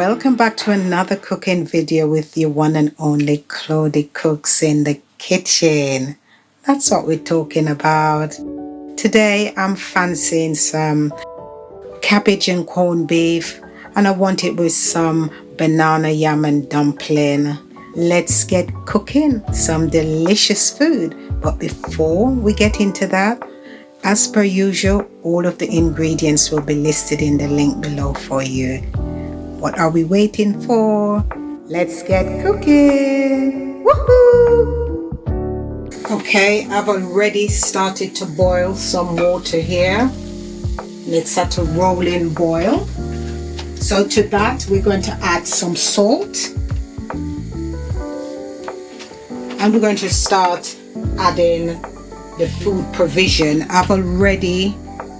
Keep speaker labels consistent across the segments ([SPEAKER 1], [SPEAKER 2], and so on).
[SPEAKER 1] welcome back to another cooking video with your one and only Claudie Cooks in the kitchen. That's what we're talking about. Today I'm fancying some cabbage and corned beef, and I want it with some banana yam and dumpling. Let's get cooking some delicious food. But before we get into that, as per usual, all of the ingredients will be listed in the link below for you. What are we waiting for? Let's get cooking! Woohoo! Okay, I've already started to boil some water here. And it's at a rolling boil. So to that, we're going to add some salt. And we're going to start adding the food provision. I've already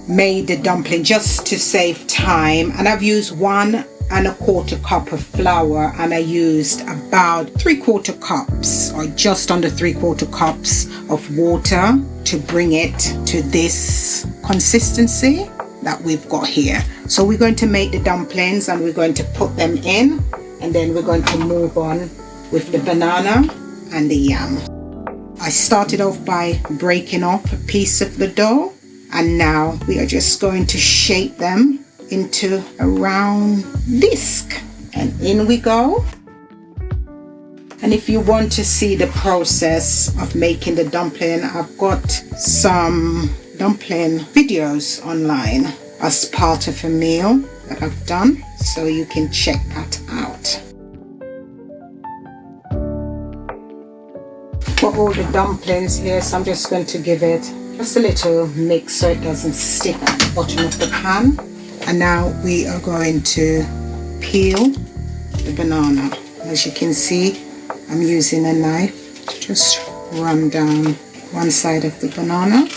[SPEAKER 1] made the dumpling just to save time, and I've used 1 1/4 cup of flour, and I used about 3/4 cups or just under 3/4 cups of water to bring it to this consistency that we've got here. So we're going to make the dumplings and we're going to put them in, and then we're going to move on with the banana and the yam. I started off by breaking off a piece of the dough, and now we are just going to shape them into a round disc, and in we go. And if you want to see the process of making the dumpling, I've got some dumpling videos online as part of a meal that I've done, so you can check that out. For all the dumplings here, so I'm just going to give it just a little mix so it doesn't stick at the bottom of the pan. And now we are going to peel the banana. As you can see, I'm using a knife to just run down one side of the banana.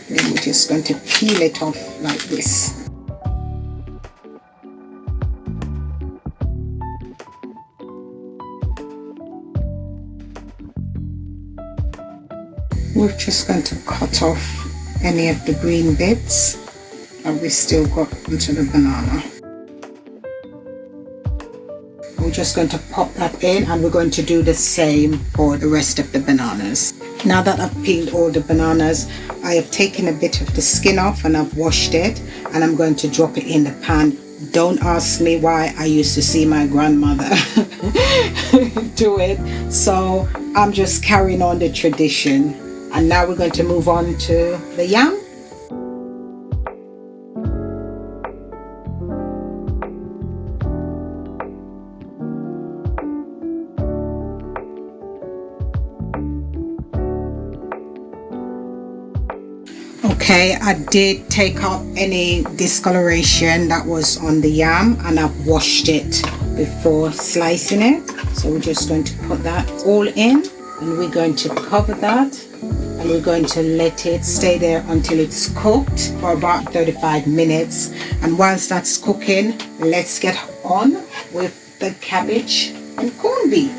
[SPEAKER 1] Then we're just going to peel it off like this. We're just going to cut off any of the green bits that we still got into the banana. We're just going to pop that in, and we're going to do the same for the rest of the bananas. Now that I've peeled all the bananas, I have taken a bit of the skin off and I've washed it, and I'm going to drop it in the pan. Don't ask me why. I used to see my grandmother do it, so I'm just carrying on the tradition. And now we're going to move on to the yam. Okay, I did take out any discoloration that was on the yam, and I've washed it before slicing it. So we're just going to put that all in, and we're going to cover that, and we're going to let it stay there until it's cooked for about 35 minutes. And whilst that's cooking, let's get on with the cabbage and corned beef.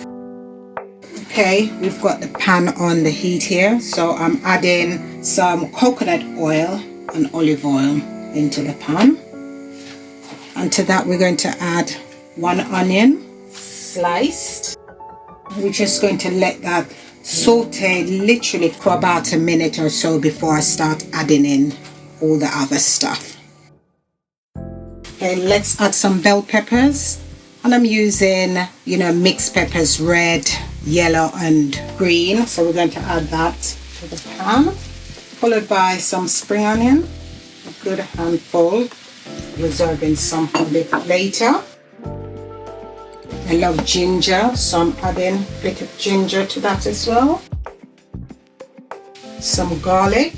[SPEAKER 1] Okay, we've got the pan on the heat here, so I'm adding some coconut oil and olive oil into the pan. And to that we're going to add 1 onion sliced. We're just going to let that saute literally for about a minute or so before I start adding in all the other stuff. Okay, let's add some bell peppers, and I'm using mixed peppers, red, yellow and green. So we're going to add that to the pan, followed by some spring onion, a good handful, reserving some for a bit later. I love ginger, so I'm adding a bit of ginger to that as well. Some garlic.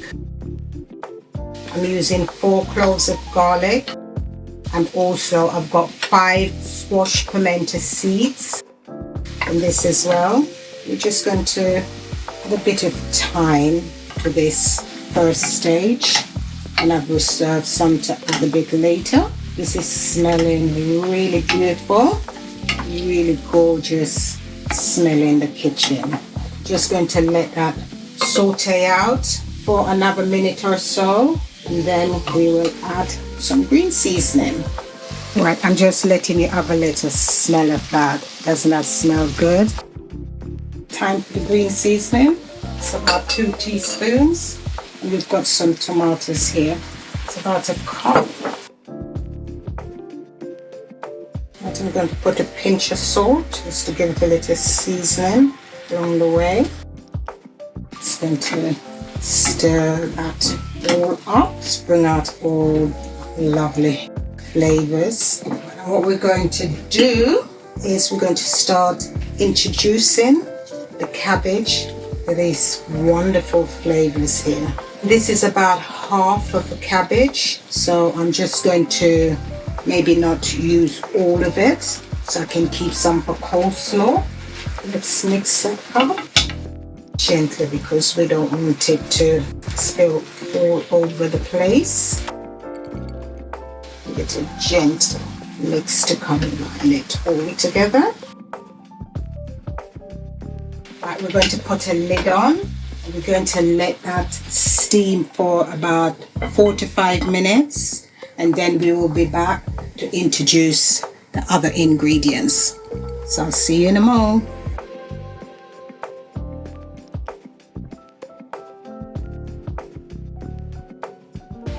[SPEAKER 1] I'm using 4 cloves of garlic, and also I've got 5 squash pimento seeds in this as well. We're just going to add a bit of thyme to this first stage, and I've reserved some to add a bit later. This is smelling really beautiful. Really gorgeous smell in the kitchen. Just going to let that saute out for another minute or so, and then we will add some green seasoning. Right, I'm just letting you have a little smell of that. Doesn't that smell good? Time for the green seasoning. It's about 2 teaspoons. And we've got some tomatoes here. It's about a cup. And I'm going to put a pinch of salt just to give it a little seasoning along the way. Just going to stir that all up, bring out all lovely flavors. And what we're going to do is we're going to start introducing the cabbage with these wonderful flavors here. This is about half of a cabbage, so I'm just going to maybe not use all of it so I can keep some for coleslaw. Let's mix it up gently because we don't want it to spill all over the place. Get a gentle mix to combine it all together. Right, we're going to put a lid on. We're going to let that steam for about 4 to 5 minutes, and then we will be back to introduce the other ingredients. So I'll see you in a moment.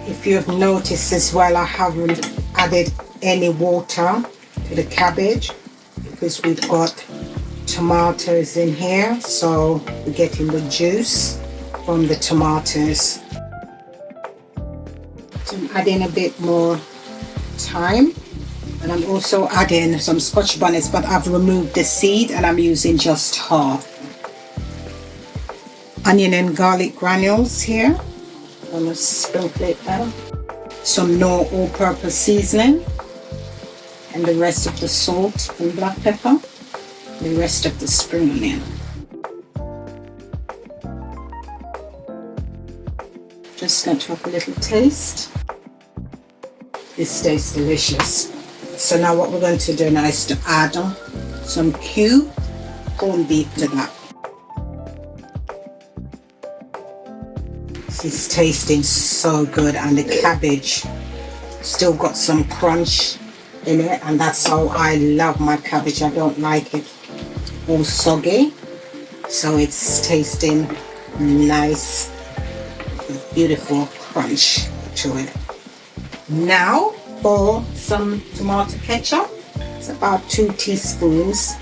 [SPEAKER 1] If you've noticed as well, I haven't added any water to the cabbage because we've got tomatoes in here, so we're getting the juice from the tomatoes. So I'm adding a bit more thyme, and I'm also adding some scotch bonnets, but I've removed the seed and I'm using just half. Onion and garlic granules here. I'm going to sprinkle it down. Some no all-purpose seasoning, and the rest of the salt and black pepper. The rest of the spring onion. Just going to have a little taste. This tastes delicious. So now what we're going to do now is to add some cubed corned beef to that. This is tasting so good, and the cabbage still got some crunch in it, and that's how I love my cabbage. I don't like it all soggy, so it's tasting nice, beautiful crunch to it. Now for some tomato ketchup. It's about 2 teaspoons,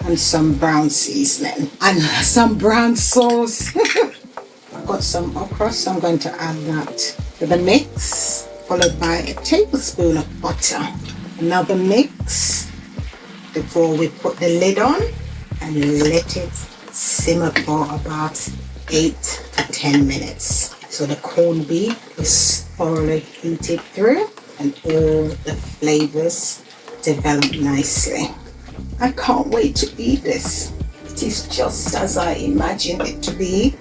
[SPEAKER 1] and some brown seasoning and some brown sauce. I've got some okra, so I'm going to add that to the mix, followed by a tablespoon of butter. Another mix before we put the lid on and let it simmer for about 8 to 10 minutes. So the corned beef is thoroughly heated through and all the flavors develop nicely. I can't wait to eat this. It is just as I imagined it to be.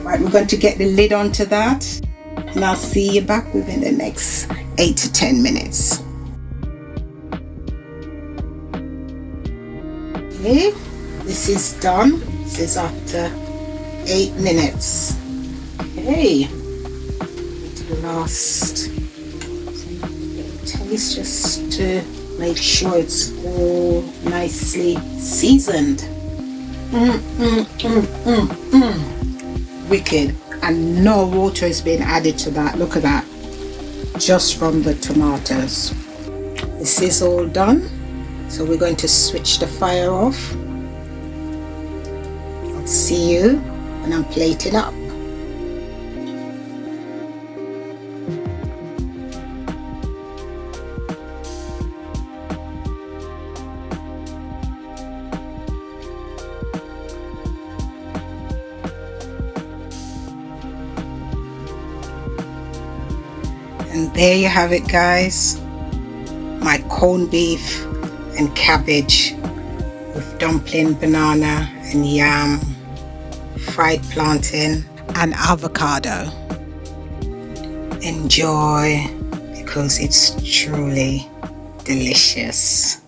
[SPEAKER 1] Right, we're going to get the lid onto that, and I'll see you back within the next 8 to 10 minutes. Okay, this is done. This is after 8 minutes. Okay, the last taste just to make sure it's all nicely seasoned. Wicked, and no water has been added to that. Look at that, just from the tomatoes. This is all done, so we're going to switch the fire off. I'll see you when I'm plating up. And there you have it, guys. My corned beef and cabbage with dumpling, banana and yam, fried plantain and avocado. Enjoy, because it's truly delicious.